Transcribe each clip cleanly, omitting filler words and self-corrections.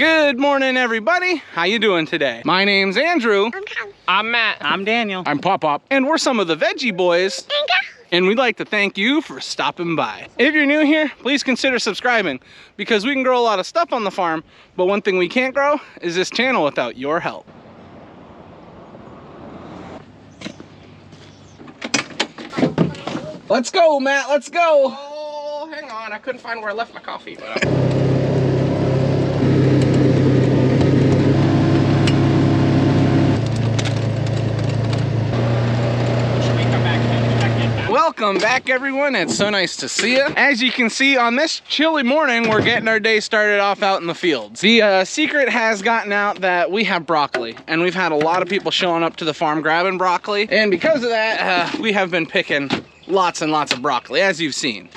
Good morning, everybody. How you doing today? My name's Andrew. I'm Matt. I'm Daniel. I'm Pop-Pop. And we're some of the Veggie Boys. And we'd like to thank you for stopping by. If you're new here, please consider subscribing because we can grow a lot of stuff on the farm, but one thing we can't grow is this channel without your help. Let's go, Matt, let's go. Oh, hang on. I couldn't find where I left my coffee. Welcome back, everyone. It's so nice to see you. As you can see, on this chilly morning, we're getting our day started off out in the fields. The secret has gotten out that we have broccoli, and we've had a lot of people showing up to the farm grabbing broccoli. And because of that, we have been picking lots and lots of broccoli, as you've seen.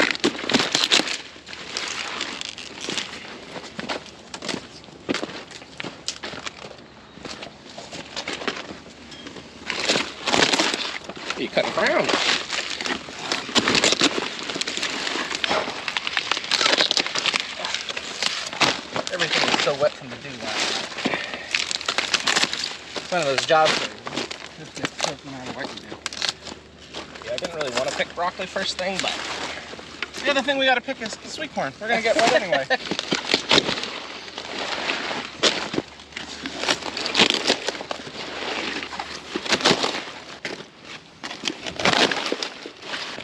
You cutting brown. Everything is so wet from the dew last night. It's one of those jobs where you just get soaked no matter what you do. Yeah, I didn't really want to pick broccoli first thing, but the other thing we got to pick is the sweet corn. We're going to get wet anyway.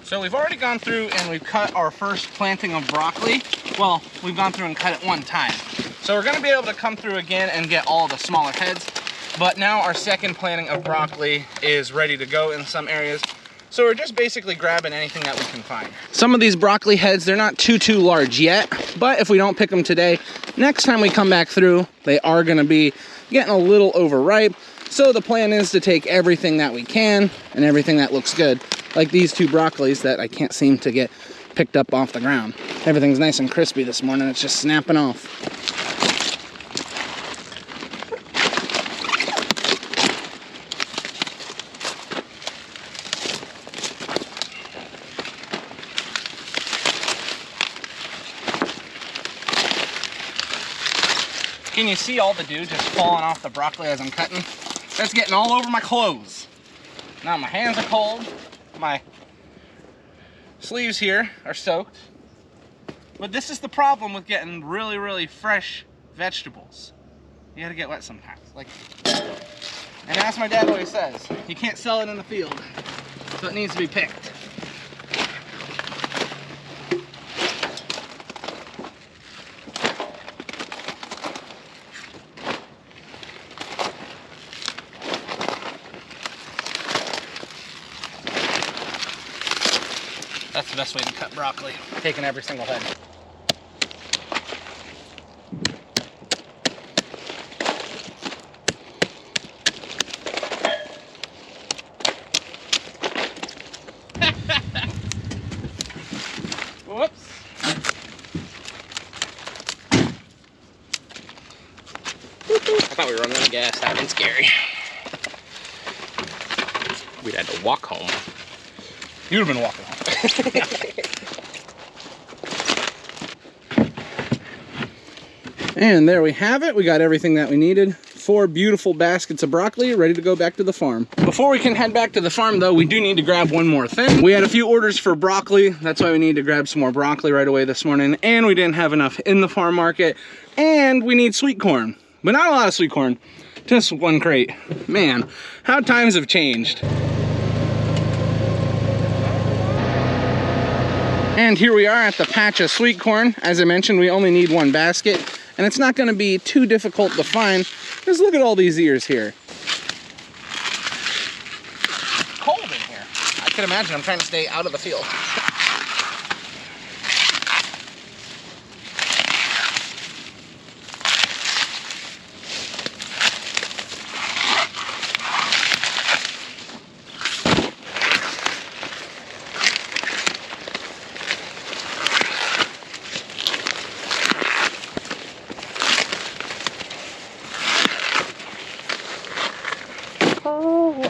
So we've already gone through and we've cut our first planting of broccoli. Well, we've gone through and cut it one time. So we're gonna be able to come through again and get all the smaller heads. But now our second planting of broccoli is ready to go in some areas. So we're just basically grabbing anything that we can find. Some of these broccoli heads, they're not too large yet, but if we don't pick them today, next time we come back through, they are gonna be getting a little overripe. So the plan is to take everything that we can and everything that looks good. Like these two broccolis that I can't seem to get picked up off the ground. Everything's nice and crispy this morning. It's just snapping off. Can you see all the dew just falling off the broccoli as I'm cutting? That's getting all over my clothes. Now my hands are cold. My sleeves here are soaked. But this is the problem with getting really fresh vegetables. You gotta get wet sometimes. And as my dad always says, you can't sell it in the field, so it needs to be picked. That's the best way to cut broccoli, taking every single head. Whoops. I thought we were running out of gas. That would have been scary. We'd had to walk home. You'd have been walking home. And there we have it. We got everything that we needed. 4 beautiful baskets of broccoli ready to go back to the farm. Before we can head back to the farm though, we do need to grab one more thing. We had a few orders for broccoli. That's why we need to grab some more broccoli right away this morning. And we didn't have enough in the farm market. And we need sweet corn, but not a lot of sweet corn. Just 1 crate. Man, how times have changed. And here we are at the patch of sweet corn. As I mentioned, we only need 1 basket, and it's not gonna be too difficult to find. Just look at all these ears here. It's cold in here. I can imagine. I'm trying to stay out of the field.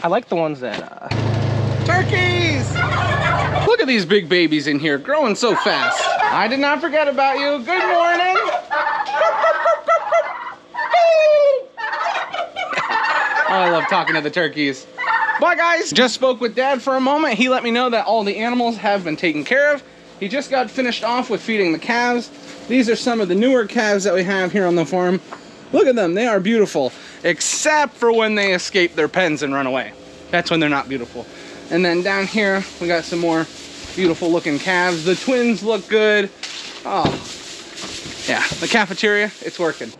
I like the ones that, Turkeys! Look at these big babies in here, growing so fast. I did not forget about you. Good morning. I love talking to the turkeys. Bye, guys. Just spoke with Dad for a moment. He let me know that all the animals have been taken care of. He just got finished off with feeding the calves. These are some of the newer calves that we have here on the farm. Look at them, they are beautiful, except for when they escape their pens and run away. That's when they're not beautiful. And then down here, we got some more beautiful looking calves. The twins look good. Oh, yeah, the cafeteria, it's working.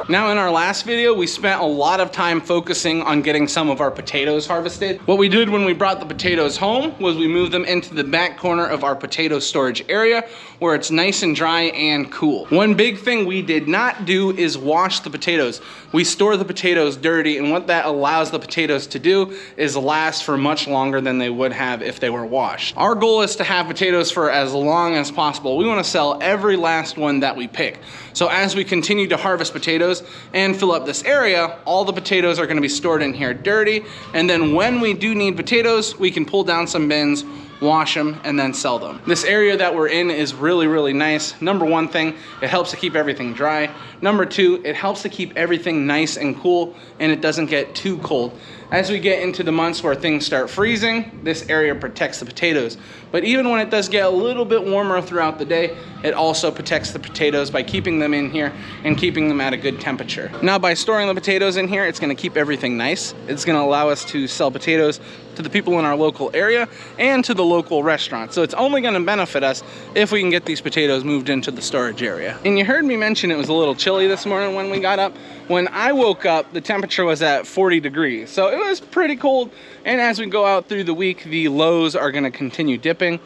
Now in our last video, we spent a lot of time focusing on getting some of our potatoes harvested. What we did when we brought the potatoes home was we moved them into the back corner of our potato storage area where it's nice and dry and cool. One big thing we did not do is wash the potatoes. We store the potatoes dirty, and what that allows the potatoes to do is last for much longer than they would have if they were washed. Our goal is to have potatoes for as long as possible. We want to sell every last one that we pick. So as we continue to harvest potatoes and fill up this area, all the potatoes are going to be stored in here dirty, and then when we do need potatoes, we can pull down some bins, wash them, and then sell them. This area that we're in is really, really nice. Number one thing, it helps to keep everything dry. Number two, it helps to keep everything nice and cool, and it doesn't get too cold. As we get into the months where things start freezing, this area protects the potatoes. But even when it does get a little bit warmer throughout the day, it also protects the potatoes by keeping them in here and keeping them at a good temperature. Now, by storing the potatoes in here, it's gonna keep everything nice. It's gonna allow us to sell potatoes to the people in our local area and to the local restaurant. So it's only gonna benefit us if we can get these potatoes moved into the storage area. And you heard me mention it was a little chilly this morning when we got up. When I woke up, the temperature was at 40 degrees. So it was pretty cold. And as we go out through the week, the lows are gonna continue dipping.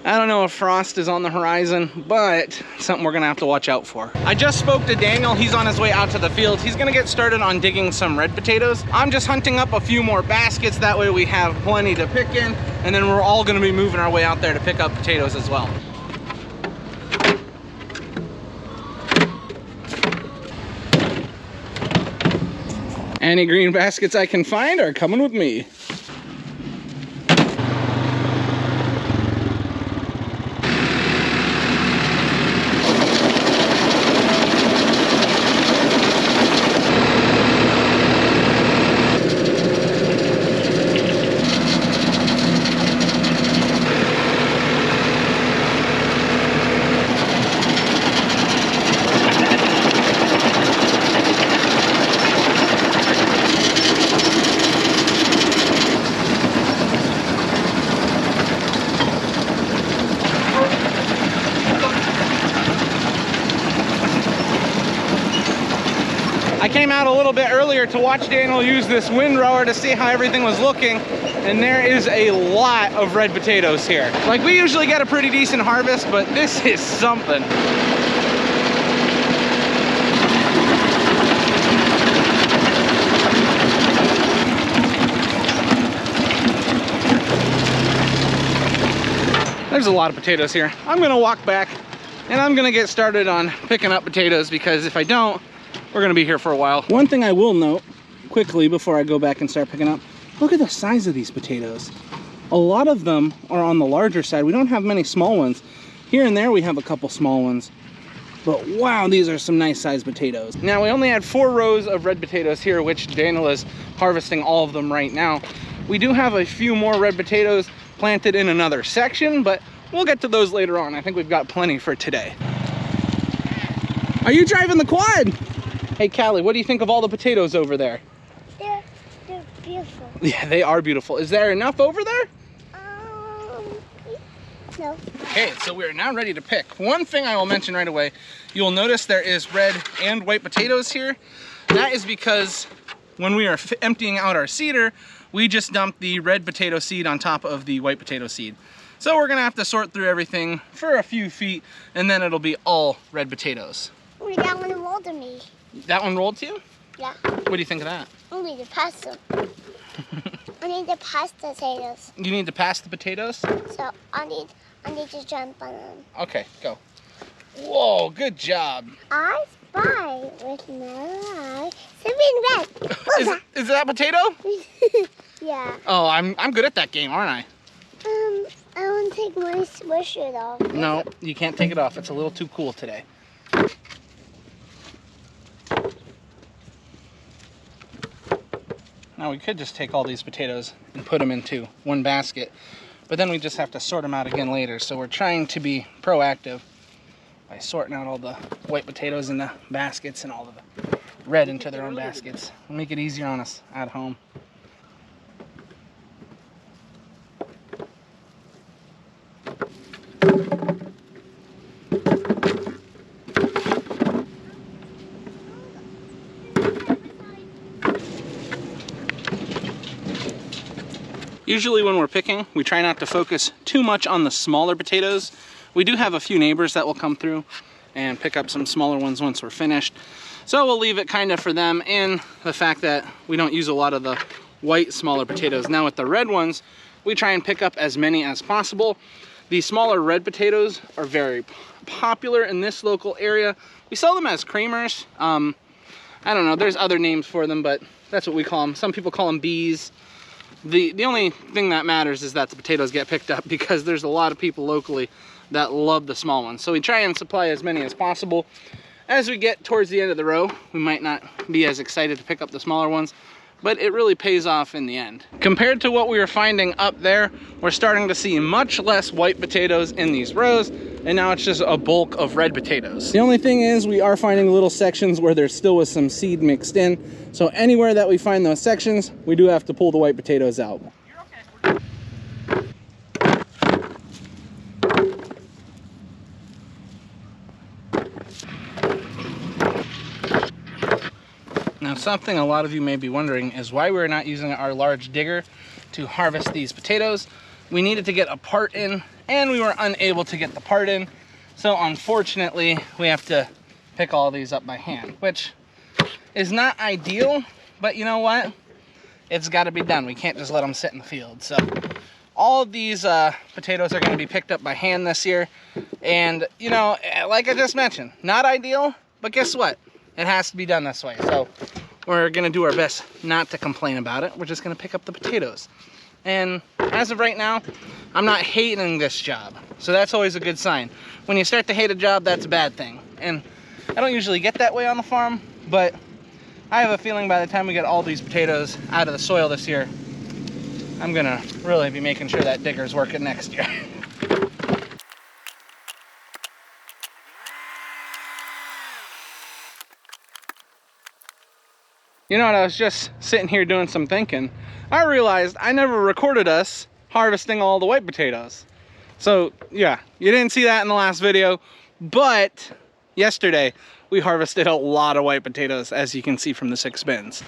I don't know if frost is on the horizon, but something we're gonna have to watch out for. I just spoke to Daniel. He's on his way out to the fields. He's gonna get started on digging some red potatoes. I'm just hunting up a few more baskets. That way we have plenty to pick in, and then we're all gonna be moving our way out there to pick up potatoes as well. Any green baskets I can find are coming with me. I came out a little bit earlier to watch Daniel use this windrower to see how everything was looking, and there is a lot of red potatoes here. Like, we usually get a pretty decent harvest, but this is something. There's a lot of potatoes here. I'm gonna walk back and I'm gonna get started on picking up potatoes, because if I don't, we're gonna be here for a while. One thing I will note quickly before I go back and start picking up, look at the size of these potatoes. A lot of them are on the larger side. We don't have many small ones. Here and there we have a couple small ones. But wow, these are some nice sized potatoes. Now, we only had 4 rows of red potatoes here, which Daniel is harvesting all of them right now. We do have a few more red potatoes planted in another section, but we'll get to those later on. I think we've got plenty for today. Are you driving the quad? Hey, Callie, what do you think of all the potatoes over there? They're beautiful. Yeah, they are beautiful. Is there enough over there? No. Okay, so we're now ready to pick. One thing I will mention right away, you'll notice there is red and white potatoes here. That is because when we are emptying out our seeder, we just dumped the red potato seed on top of the white potato seed. So we're gonna have to sort through everything for a few feet, and then it'll be all red potatoes. Ooh, that one rolled to me. That one rolled to you? Yeah. What do you think of that? I need to pass them. I need to pass the potatoes. You need to pass the potatoes? So I need to jump on them. Okay, go. Whoa, good job. I spy with my eye something red. Is that potato? Yeah. Oh, I'm good at that game, aren't I? I can take my sweatshirt off. No, you can't take it off. It's a little too cool today. Now we could just take all these potatoes and put them into one basket, but then we just have to sort them out again later. So we're trying to be proactive by sorting out all the white potatoes in the baskets and all of the red into their own baskets. We'll make it easier on us at home. Usually when we're picking, we try not to focus too much on the smaller potatoes. We do have a few neighbors that will come through and pick up some smaller ones once we're finished. So we'll leave it kind of for them, and the fact that we don't use a lot of the white smaller potatoes. Now with the red ones, we try and pick up as many as possible. The smaller red potatoes are very popular in this local area. We sell them as creamers. I don't know, there's other names for them, but that's what we call them. Some people call them bees. The only thing that matters is that the potatoes get picked up, because there's a lot of people locally that love the small ones. So we try and supply as many as possible. As we get towards the end of the row, we might not be as excited to pick up the smaller ones, but it really pays off in the end. Compared to what we were finding up there, we're starting to see much less white potatoes in these rows, and now it's just a bulk of red potatoes. The only thing is we are finding little sections where there still was some seed mixed in, so anywhere that we find those sections, we do have to pull the white potatoes out. Now, something a lot of you may be wondering is why we're not using our large digger to harvest these potatoes. We needed to get a part in, and we were unable to get the part in. So unfortunately, we have to pick all these up by hand, which is not ideal, but you know what? It's got to be done. We can't just let them sit in the field. So all of these potatoes are going to be picked up by hand this year. And, you know, like I just mentioned, not ideal, but guess what? It has to be done this way. So we're gonna do our best not to complain about it. We're just gonna pick up the potatoes. And as of right now, I'm not hating this job. So that's always a good sign. When you start to hate a job, that's a bad thing. And I don't usually get that way on the farm, but I have a feeling by the time we get all these potatoes out of the soil this year, I'm gonna really be making sure that digger's working next year. You know what, I was just sitting here doing some thinking. I realized I never recorded us harvesting all the white potatoes. So yeah, you didn't see that in the last video, but yesterday we harvested a lot of white potatoes, as you can see from the 6 bins.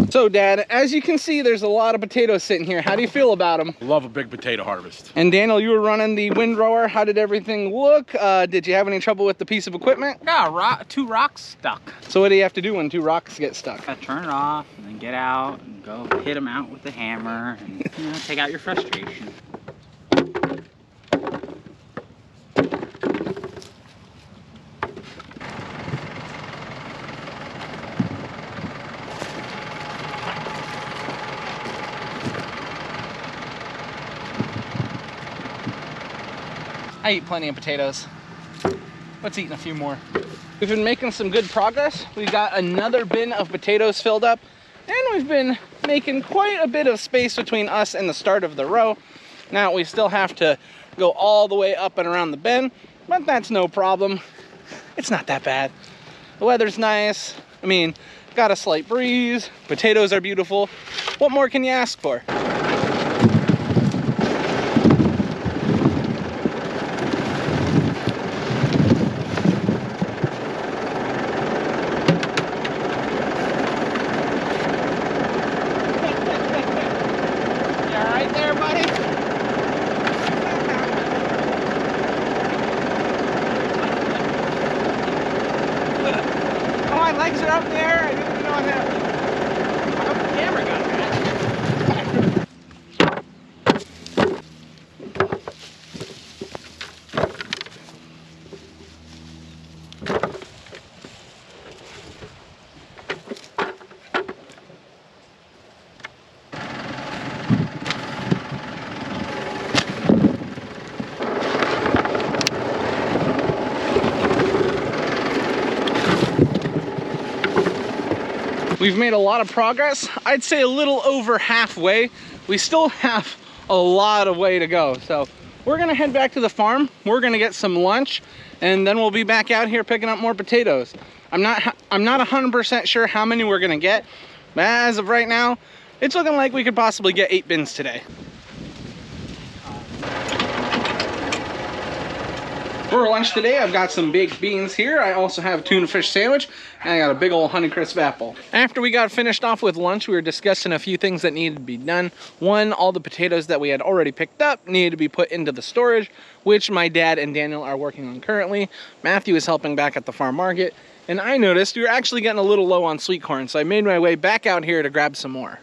So Dad, as you can see, there's a lot of potatoes sitting here. How do you feel about them? Love a big potato harvest. And Daniel, you were running the windrower. How did everything look? Did you have any trouble with the piece of equipment? Yeah, 2 rocks stuck. So what do you have to do when 2 rocks get stuck? Gotta turn it off and then get out and go hit them out with the hammer and, you know, take out your frustration. I eat plenty of potatoes. Let's eat a few more. We've been making some good progress. We've got another bin of potatoes filled up, and we've been making quite a bit of space between us and the start of the row. Now we still have to go all the way up and around the bin, but that's no problem. It's not that bad. The weather's nice. I mean, got a slight breeze. Potatoes are beautiful. What more can you ask for? Legs are up there. I didn't know that. I hope the camera got that. We've made a lot of progress. I'd say a little over halfway. We still have a lot of way to go. So we're gonna head back to the farm. We're gonna get some lunch, and then we'll be back out here picking up more potatoes. I'm not 100% sure how many we're gonna get, but as of right now, it's looking like we could possibly get 8 bins today. For lunch today, I've got some baked beans here. I also have a tuna fish sandwich, and I got a big old Honeycrisp apple. After we got finished off with lunch, we were discussing a few things that needed to be done. One, all the potatoes that we had already picked up needed to be put into the storage, which my dad and Daniel are working on currently. Matthew is helping back at the farm market, and I noticed we were actually getting a little low on sweet corn, so I made my way back out here to grab some more.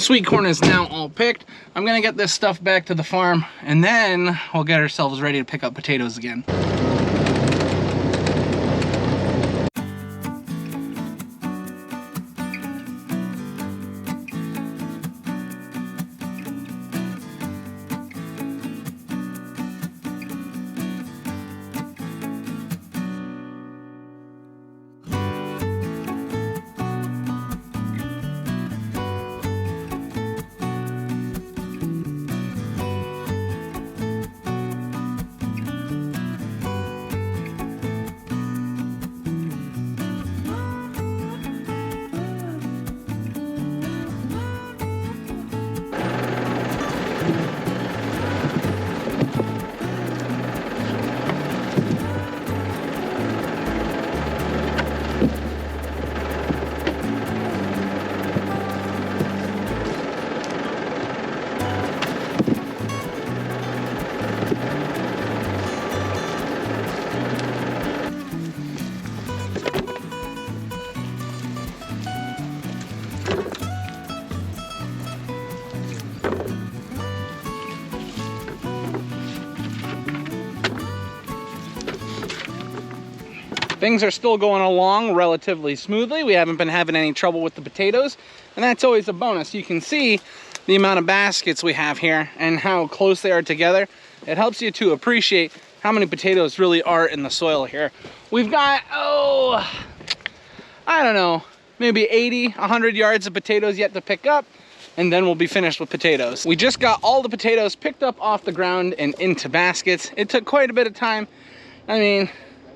Sweet corn is now all picked. I'm gonna get this stuff back to the farm, and then we'll get ourselves ready to pick up potatoes again. Things are still going along relatively smoothly. We haven't been having any trouble with the potatoes, and that's always a bonus. You can see the amount of baskets we have here and how close they are together. It helps you to appreciate how many potatoes really are in the soil here. We've got, I don't know, maybe 80, 100 yards of potatoes yet to pick up, and then we'll be finished with potatoes. We just got all the potatoes picked up off the ground and into baskets. It took quite a bit of time. I mean,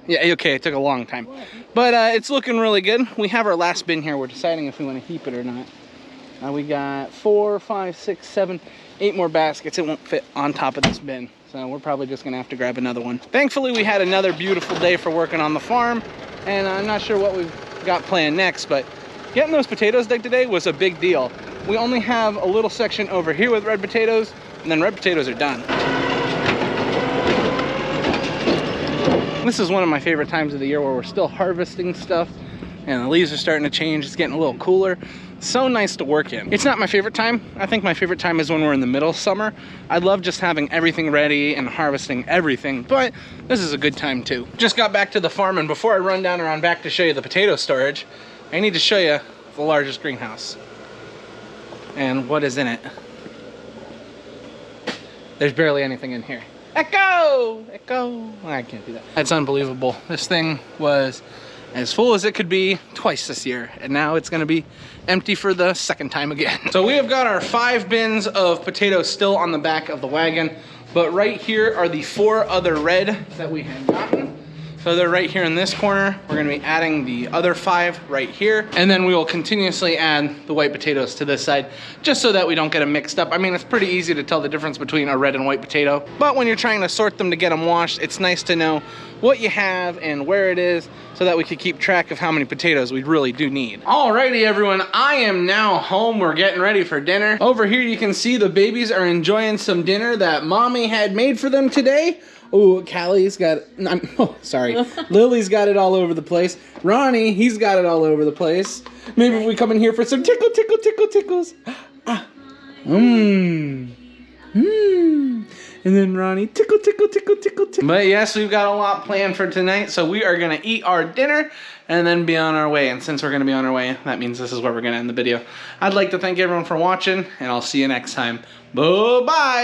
yeah, okay, it took a long time, but it's looking really good. We have our last bin here. We're deciding if we want to heap it or not. We got 4, 5, 6, 7, 8 more baskets. It won't fit on top of this bin, so we're probably just gonna have to grab another one. Thankfully, we had another beautiful day for working on the farm, and I'm not sure what we've got planned next, but getting those potatoes dug today was a big deal. We only have a little section over here with red potatoes, and then red potatoes are done. This is one of my favorite times of the year where we're still harvesting stuff and the leaves are starting to change. It's getting a little cooler. So nice to work in. It's not my favorite time. I think my favorite time is when we're in the middle of summer. I love just having everything ready and harvesting everything, but this is a good time too. Just got back to the farm, and before I run down around back to show you the potato storage, I need to show you the largest greenhouse and what is in it. There's barely anything in here. Echo! Echo! I can't do that. That's unbelievable. This thing was as full as it could be twice this year, and now it's gonna be empty for the second time again. So we have got our 5 bins of potatoes still on the back of the wagon, but right here are the 4 other red that we had gotten. So they're right here in this corner. We're gonna be adding the other 5 right here, and then we will continuously add the white potatoes to this side, just so that we don't get them mixed up. I mean, it's pretty easy to tell the difference between a red and white potato, but when you're trying to sort them to get them washed, it's nice to know what you have and where it is, so so that we could keep track of how many potatoes we really do need. Alrighty everyone, I am now home. We're getting ready for dinner. Over here you can see the babies are enjoying some dinner that mommy had made for them today. Oh, Callie's got, Lily's got it all over the place. Ronnie, he's got it all over the place. Maybe if we come in here for some tickles. And then Ronnie, tickle. But yes, we've got a lot planned for tonight, so we are gonna eat our dinner and then be on our way. And since we're gonna be on our way, that means this is where we're gonna end the video. I'd like to thank everyone for watching, and I'll see you next time. Bye-bye.